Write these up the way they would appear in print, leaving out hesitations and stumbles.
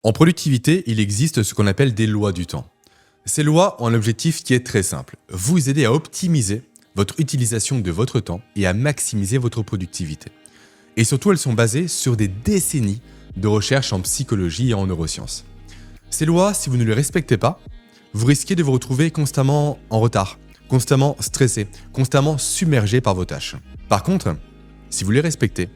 En productivité, il existe ce qu'on appelle des lois du temps. Ces lois ont un objectif qui est très simple, vous aider à optimiser votre utilisation de votre temps et à maximiser votre productivité. Et surtout, elles sont basées sur des décennies de recherche en psychologie et en neurosciences. Ces lois, si vous ne les respectez pas, vous risquez de vous retrouver constamment en retard, constamment stressé, constamment submergé par vos tâches. Par contre, si vous les respectez,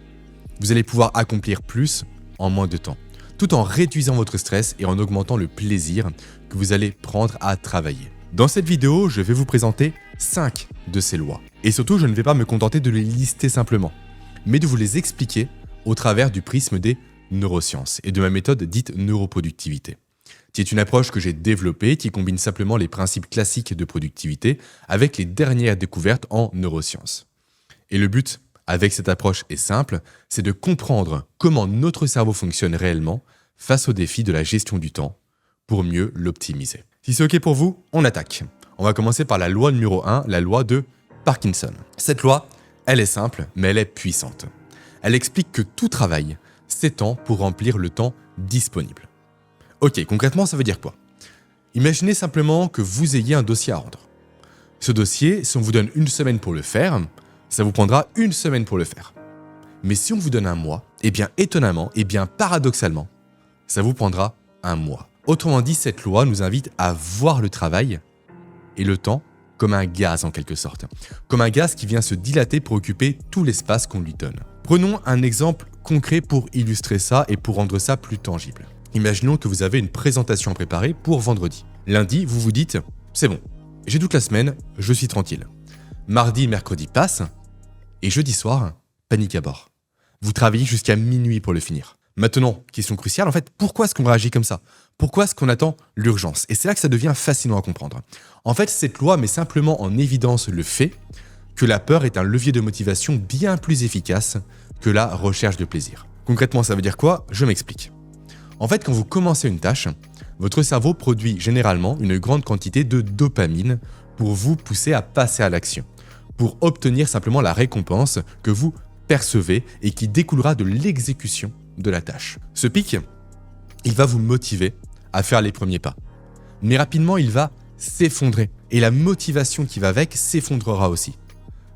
vous allez pouvoir accomplir plus en moins de temps, tout en réduisant votre stress et en augmentant le plaisir que vous allez prendre à travailler. Dans cette vidéo, je vais vous présenter 5 de ces lois. Et surtout, je ne vais pas me contenter de les lister simplement, mais de vous les expliquer au travers du prisme des neurosciences et de ma méthode dite neuroproductivité, qui est une approche que j'ai développée qui combine simplement les principes classiques de productivité avec les dernières découvertes en neurosciences. Et le but avec cette approche est simple, c'est de comprendre comment notre cerveau fonctionne réellement face au défi de la gestion du temps pour mieux l'optimiser. Si c'est OK pour vous, on attaque. On va commencer par la loi numéro 1, la loi de Parkinson. Cette loi, elle est simple, mais elle est puissante. Elle explique que tout travail s'étend pour remplir le temps disponible. Ok, concrètement, ça veut dire quoi? Imaginez simplement que vous ayez un dossier à rendre. Ce dossier, si on vous donne une semaine pour le faire, ça vous prendra une semaine pour le faire. Mais si on vous donne un mois, eh bien étonnamment, eh bien paradoxalement, ça vous prendra un mois. Autrement dit, cette loi nous invite à voir le travail et le temps comme un gaz en quelque sorte. Comme un gaz qui vient se dilater pour occuper tout l'espace qu'on lui donne. Prenons un exemple concret pour illustrer ça et pour rendre ça plus tangible. Imaginons que vous avez une présentation à préparer pour vendredi. Lundi, vous vous dites « c'est bon, j'ai toute la semaine, je suis tranquille ». Mardi, mercredi passent et jeudi soir, panique à bord. Vous travaillez jusqu'à minuit pour le finir. Maintenant, question cruciale, en fait, pourquoi est-ce qu'on réagit comme ça? Pourquoi est-ce qu'on attend l'urgence? Et c'est là que ça devient fascinant à comprendre. En fait, cette loi met simplement en évidence le fait que la peur est un levier de motivation bien plus efficace que la recherche de plaisir. Concrètement, ça veut dire quoi? Je m'explique. En fait, quand vous commencez une tâche, votre cerveau produit généralement une grande quantité de dopamine pour vous pousser à passer à l'action, pour obtenir simplement la récompense que vous percevez et qui découlera de l'exécution de la tâche. Ce pic, il va vous motiver à faire les premiers pas. Mais rapidement, il va s'effondrer et la motivation qui va avec s'effondrera aussi.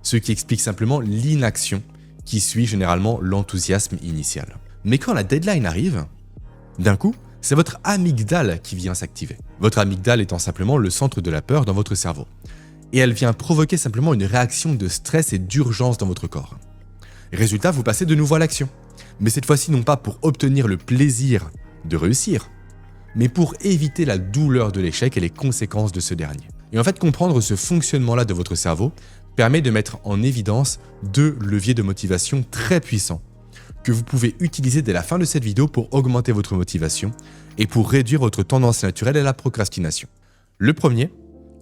Ce qui explique simplement l'inaction qui suit généralement l'enthousiasme initial. Mais quand la deadline arrive, d'un coup, c'est votre amygdale qui vient s'activer. Votre amygdale étant simplement le centre de la peur dans votre cerveau. Et elle vient provoquer simplement une réaction de stress et d'urgence dans votre corps. Résultat, vous passez de nouveau à l'action. Mais cette fois-ci, non pas pour obtenir le plaisir de réussir, mais pour éviter la douleur de l'échec et les conséquences de ce dernier. Et en fait, comprendre ce fonctionnement-là de votre cerveau permet de mettre en évidence 2 leviers de motivation très puissants que vous pouvez utiliser dès la fin de cette vidéo pour augmenter votre motivation et pour réduire votre tendance naturelle à la procrastination. Le premier,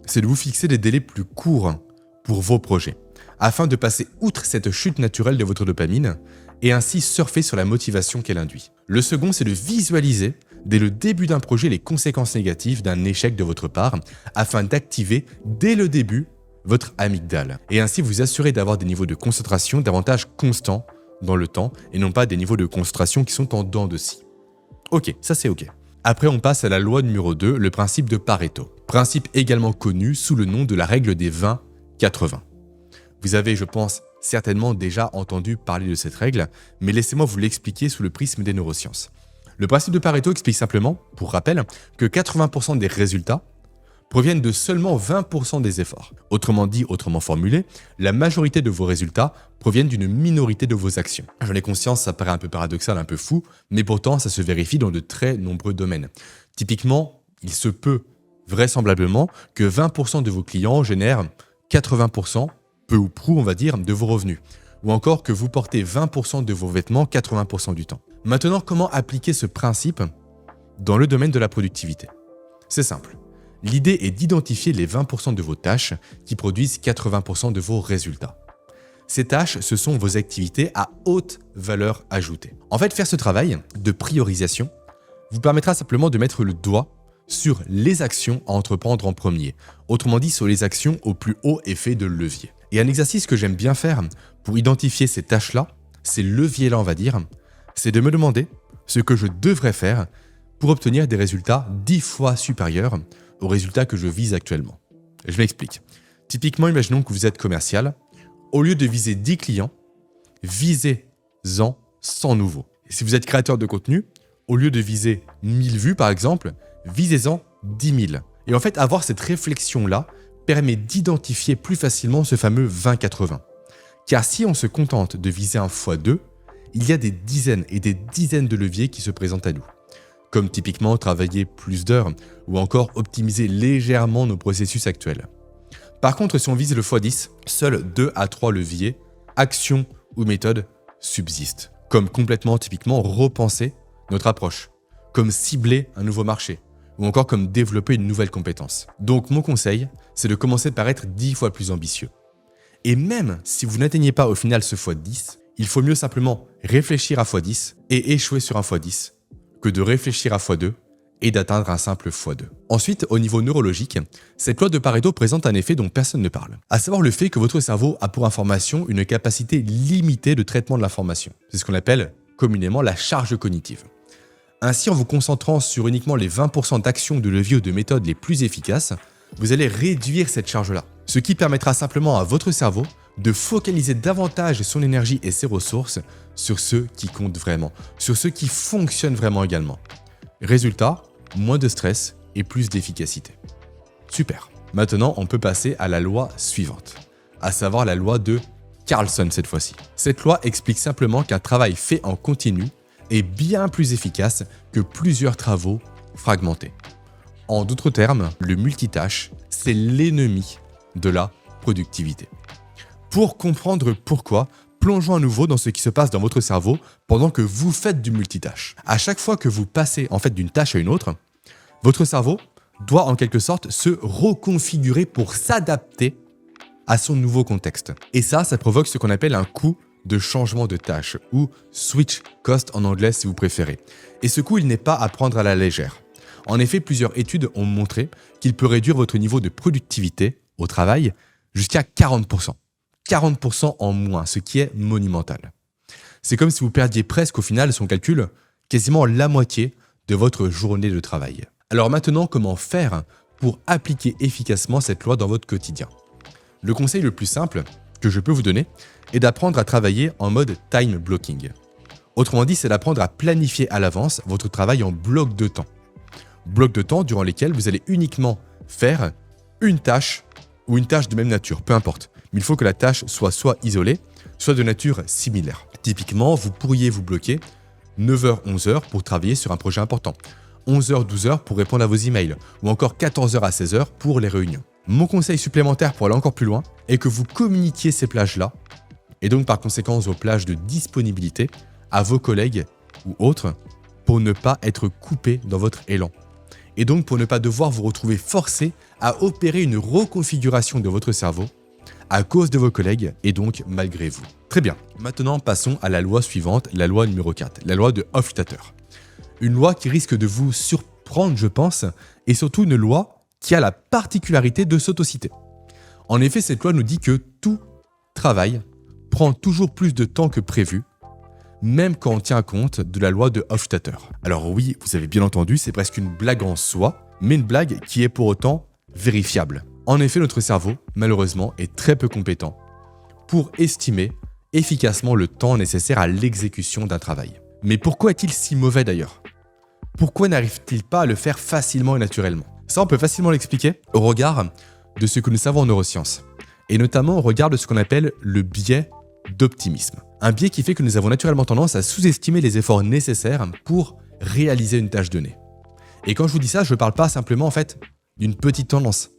c'est de vous fixer des délais plus courts pour vos projets, afin de passer outre cette chute naturelle de votre dopamine et ainsi surfer sur la motivation qu'elle induit. Le second, c'est de visualiser dès le début d'un projet les conséquences négatives d'un échec de votre part afin d'activer dès le début votre amygdale et ainsi vous assurer d'avoir des niveaux de concentration davantage constants dans le temps et non pas des niveaux de concentration qui sont en dents de scie. Ok, ça c'est ok. Après, on passe à la loi numéro 2, le principe de Pareto. Principe également connu sous le nom de la règle des 20-80. Vous avez, je pense, certainement déjà entendu parler de cette règle, mais laissez-moi vous l'expliquer sous le prisme des neurosciences. Le principe de Pareto explique simplement, pour rappel, que 80% des résultats proviennent de seulement 20% des efforts. Autrement dit, autrement formulé, la majorité de vos résultats proviennent d'une minorité de vos actions. J'en ai conscience, ça paraît un peu paradoxal, un peu fou, mais pourtant ça se vérifie dans de très nombreux domaines. Typiquement, il se peut vraisemblablement que 20% de vos clients génèrent 80%, peu ou prou on va dire, de vos revenus. Ou encore que vous portez 20% de vos vêtements 80% du temps. Maintenant, comment appliquer ce principe dans le domaine de la productivité? C'est simple. L'idée est d'identifier les 20% de vos tâches qui produisent 80% de vos résultats. Ces tâches, ce sont vos activités à haute valeur ajoutée. En fait, faire ce travail de priorisation vous permettra simplement de mettre le doigt sur les actions à entreprendre en premier. Autrement dit, sur les actions au plus haut effet de levier. Et un exercice que j'aime bien faire pour identifier ces tâches-là, ces leviers-là, on va dire, c'est de me demander ce que je devrais faire pour obtenir des résultats 10 fois supérieurs aux résultats que je vise actuellement. Je m'explique. Typiquement, imaginons que vous êtes commercial. Au lieu de viser 10 clients, visez-en 100 nouveaux. Et si vous êtes créateur de contenu, au lieu de viser 1000 vues par exemple, visez-en 10 000. Et en fait, avoir cette réflexion-là permet d'identifier plus facilement ce fameux 20-80. Car si on se contente de viser un x2, il y a des dizaines et des dizaines de leviers qui se présentent à nous. Comme typiquement travailler plus d'heures ou encore optimiser légèrement nos processus actuels. Par contre, si on vise le x10, seuls 2 à 3 leviers, actions ou méthodes, subsistent. Comme complètement typiquement repenser notre approche, comme cibler un nouveau marché, ou encore comme développer une nouvelle compétence. Donc mon conseil, c'est de commencer par être 10 fois plus ambitieux. Et même si vous n'atteignez pas au final ce x10, il faut mieux simplement réfléchir à x10 et échouer sur un x10 que de réfléchir à x2 et d'atteindre un simple x2. Ensuite, au niveau neurologique, cette loi de Pareto présente un effet dont personne ne parle, à savoir le fait que votre cerveau a pour information une capacité limitée de traitement de l'information. C'est ce qu'on appelle communément la charge cognitive. Ainsi, en vous concentrant sur uniquement les 20% d'actions, de leviers ou de méthodes les plus efficaces, vous allez réduire cette charge-là, ce qui permettra simplement à votre cerveau de focaliser davantage son énergie et ses ressources sur ceux qui comptent vraiment, sur ceux qui fonctionnent vraiment également. Résultat, moins de stress et plus d'efficacité. Super. Maintenant, on peut passer à la loi suivante, à savoir la loi de Carlson cette fois-ci. Cette loi explique simplement qu'un travail fait en continu est bien plus efficace que plusieurs travaux fragmentés. En d'autres termes, le multitâche, c'est l'ennemi de la productivité. Pour comprendre pourquoi, plongeons à nouveau dans ce qui se passe dans votre cerveau pendant que vous faites du multitâche. À chaque fois que vous passez d'une tâche à une autre, votre cerveau doit en quelque sorte se reconfigurer pour s'adapter à son nouveau contexte. Et ça provoque ce qu'on appelle un coût de changement de tâche, ou switch cost en anglais si vous préférez. Et ce coût, il n'est pas à prendre à la légère. En effet, plusieurs études ont montré qu'il peut réduire votre niveau de productivité au travail jusqu'à 40%. 40% en moins, ce qui est monumental. C'est comme si vous perdiez presque au final, si on calcule, quasiment la moitié de votre journée de travail. Alors maintenant, comment faire pour appliquer efficacement cette loi dans votre quotidien ? Le conseil le plus simple que je peux vous donner est d'apprendre à travailler en mode time blocking. Autrement dit, c'est d'apprendre à planifier à l'avance votre travail en blocs de temps. Blocs de temps durant lesquels vous allez uniquement faire une tâche ou une tâche de même nature, peu importe. Mais il faut que la tâche soit isolée, soit de nature similaire. Typiquement, vous pourriez vous bloquer 9h-11h pour travailler sur un projet important, 11h-12h pour répondre à vos emails, ou encore 14h à 16h pour les réunions. Mon conseil supplémentaire pour aller encore plus loin est que vous communiquiez ces plages-là, et donc par conséquent vos plages de disponibilité, à vos collègues ou autres, pour ne pas être coupé dans votre élan. Et donc pour ne pas devoir vous retrouver forcé à opérer une reconfiguration de votre cerveau à cause de vos collègues et donc malgré vous. Très bien, maintenant passons à la loi suivante, la loi numéro 4, la loi de Hofstadter. Une loi qui risque de vous surprendre, je pense, et surtout une loi qui a la particularité de s'autociter. En effet, cette loi nous dit que tout travail prend toujours plus de temps que prévu, même quand on tient compte de la loi de Hofstadter. Alors oui, vous avez bien entendu, c'est presque une blague en soi, mais une blague qui est pour autant vérifiable. En effet, notre cerveau, malheureusement, est très peu compétent pour estimer efficacement le temps nécessaire à l'exécution d'un travail. Mais pourquoi est-il si mauvais d'ailleurs ? Pourquoi n'arrive-t-il pas à le faire facilement et naturellement ? Ça, on peut facilement l'expliquer au regard de ce que nous savons en neurosciences, et notamment au regard de ce qu'on appelle le biais d'optimisme. Un biais qui fait que nous avons naturellement tendance à sous-estimer les efforts nécessaires pour réaliser une tâche donnée. Et quand je vous dis ça, je ne parle pas simplement d'une petite tendance,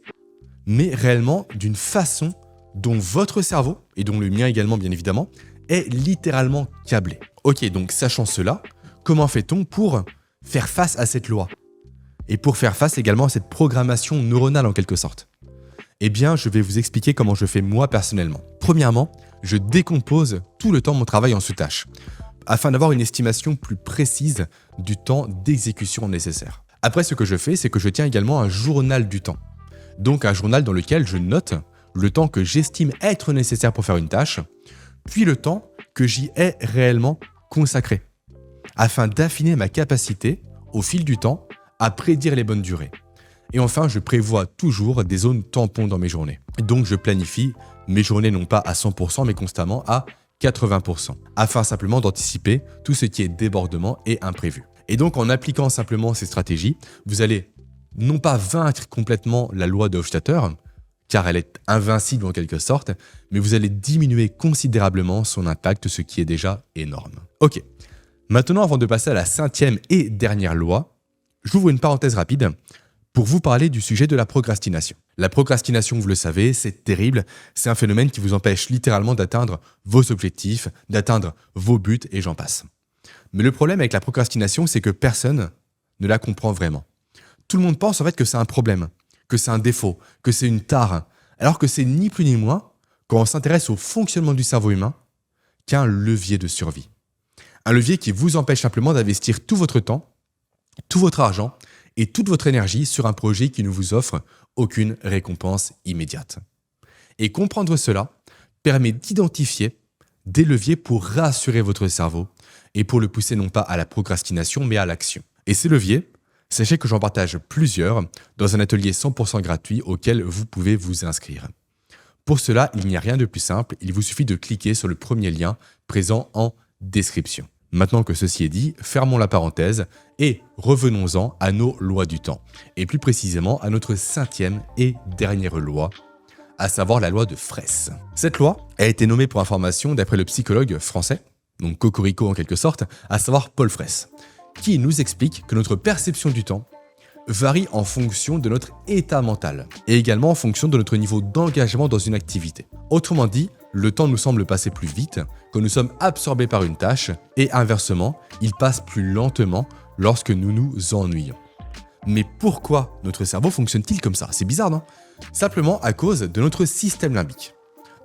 mais réellement d'une façon dont votre cerveau, et dont le mien également bien évidemment, est littéralement câblé. Ok, donc sachant cela, comment fait-on pour faire face à cette loi ? Et pour faire face également à cette programmation neuronale en quelque sorte ? Eh bien, je vais vous expliquer comment je fais moi personnellement. Premièrement, je décompose tout le temps mon travail en sous-tâches, afin d'avoir une estimation plus précise du temps d'exécution nécessaire. Après, ce que je fais, c'est que je tiens également un journal du temps. Donc un journal dans lequel je note le temps que j'estime être nécessaire pour faire une tâche, puis le temps que j'y ai réellement consacré, afin d'affiner ma capacité, au fil du temps, à prédire les bonnes durées. Et enfin, je prévois toujours des zones tampons dans mes journées. Donc, je planifie mes journées non pas à 100%, mais constamment à 80%, afin simplement d'anticiper tout ce qui est débordement et imprévu. Et donc, en appliquant simplement ces stratégies, vous allez non pas vaincre complètement la loi de Hofstadter, car elle est invincible en quelque sorte, mais vous allez diminuer considérablement son impact, ce qui est déjà énorme. Ok, maintenant avant de passer à la 5e et dernière loi, j'ouvre une parenthèse rapide pour vous parler du sujet de la procrastination. La procrastination, vous le savez, c'est terrible, c'est un phénomène qui vous empêche littéralement d'atteindre vos objectifs, d'atteindre vos buts et j'en passe. Mais le problème avec la procrastination, c'est que personne ne la comprend vraiment. Tout le monde pense en fait que c'est un problème, que c'est un défaut, que c'est une tare, alors que c'est ni plus ni moins, quand on s'intéresse au fonctionnement du cerveau humain, qu'un levier de survie. Un levier qui vous empêche simplement d'investir tout votre temps, tout votre argent et toute votre énergie sur un projet qui ne vous offre aucune récompense immédiate. Et comprendre cela permet d'identifier des leviers pour rassurer votre cerveau et pour le pousser non pas à la procrastination mais à l'action. Et ces leviers, sachez que j'en partage plusieurs dans un atelier 100% gratuit auquel vous pouvez vous inscrire. Pour cela, il n'y a rien de plus simple, il vous suffit de cliquer sur le premier lien présent en description. Maintenant que ceci est dit, fermons la parenthèse et revenons-en à nos lois du temps, et plus précisément à notre 5e et dernière loi, à savoir la loi de Fraisse. Cette loi a été nommée pour information d'après le psychologue français, donc Cocorico en quelque sorte, à savoir Paul Fraisse, qui nous explique que notre perception du temps varie en fonction de notre état mental et également en fonction de notre niveau d'engagement dans une activité. Autrement dit, le temps nous semble passer plus vite quand nous sommes absorbés par une tâche et inversement, il passe plus lentement lorsque nous nous ennuyons. Mais pourquoi notre cerveau fonctionne-t-il comme ça? C'est bizarre, non? Simplement à cause de notre système limbique.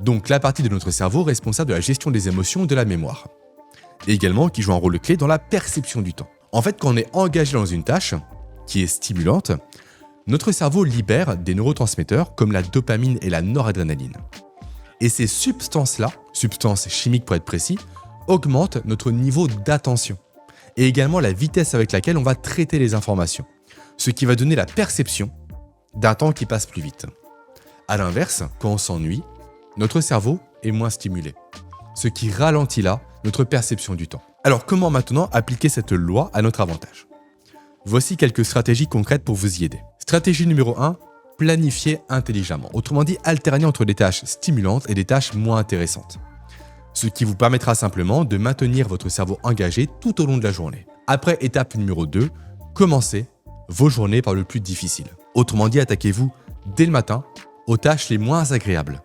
Donc la partie de notre cerveau responsable de la gestion des émotions et de la mémoire. Et également qui joue un rôle clé dans la perception du temps. En fait, quand on est engagé dans une tâche qui est stimulante, notre cerveau libère des neurotransmetteurs comme la dopamine et la noradrénaline. Et ces substances-là, substances chimiques pour être précis, augmentent notre niveau d'attention et également la vitesse avec laquelle on va traiter les informations, ce qui va donner la perception d'un temps qui passe plus vite. A l'inverse, quand on s'ennuie, notre cerveau est moins stimulé, ce qui ralentit là notre perception du temps. Alors comment maintenant appliquer cette loi à notre avantage? Voici quelques stratégies concrètes pour vous y aider. Stratégie numéro 1, planifier intelligemment. Autrement dit, alterner entre des tâches stimulantes et des tâches moins intéressantes. Ce qui vous permettra simplement de maintenir votre cerveau engagé tout au long de la journée. Après étape numéro 2, commencez vos journées par le plus difficile. Autrement dit, attaquez-vous dès le matin aux tâches les moins agréables.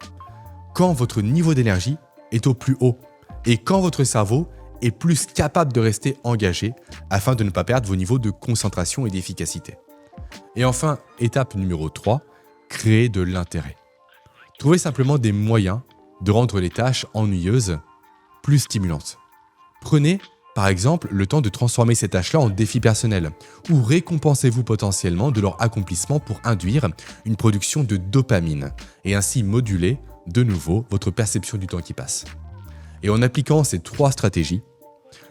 Quand votre niveau d'énergie est au plus haut et quand votre cerveau est plus capable de rester engagé afin de ne pas perdre vos niveaux de concentration et d'efficacité. Et enfin, étape numéro 3, créer de l'intérêt. Trouvez simplement des moyens de rendre les tâches ennuyeuses plus stimulantes. Prenez, par exemple, le temps de transformer ces tâches-là en défis personnels ou récompensez-vous potentiellement de leur accomplissement pour induire une production de dopamine et ainsi moduler de nouveau votre perception du temps qui passe. Et en appliquant ces 3 stratégies,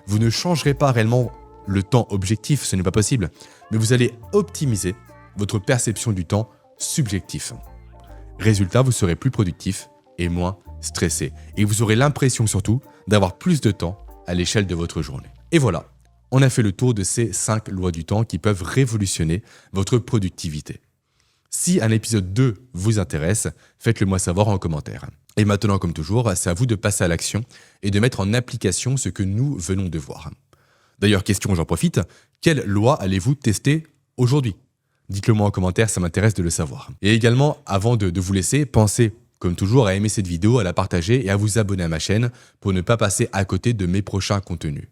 vous ne changerez pas réellement le temps objectif, ce n'est pas possible, mais vous allez optimiser votre perception du temps subjectif. Résultat, vous serez plus productif et moins stressé. Et vous aurez l'impression surtout d'avoir plus de temps à l'échelle de votre journée. Et voilà, on a fait le tour de ces 5 lois du temps qui peuvent révolutionner votre productivité. Si un épisode 2 vous intéresse, faites-le moi savoir en commentaire. Et maintenant, comme toujours, c'est à vous de passer à l'action et de mettre en application ce que nous venons de voir. D'ailleurs, question, j'en profite, quelle loi allez-vous tester aujourd'hui? Dites-le moi en commentaire, ça m'intéresse de le savoir. Et également, avant de vous laisser, pensez, comme toujours, à aimer cette vidéo, à la partager et à vous abonner à ma chaîne pour ne pas passer à côté de mes prochains contenus.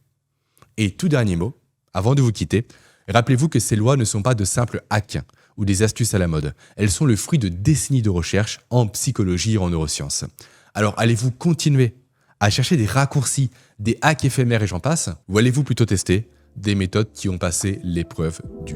Et tout dernier mot, avant de vous quitter, rappelez-vous que ces lois ne sont pas de simples hacks ou des astuces à la mode. Elles sont le fruit de décennies de recherche en psychologie et en neurosciences. Alors allez-vous continuer à chercher des raccourcis, des hacks éphémères et j'en passe, ou allez-vous plutôt tester des méthodes qui ont passé l'épreuve du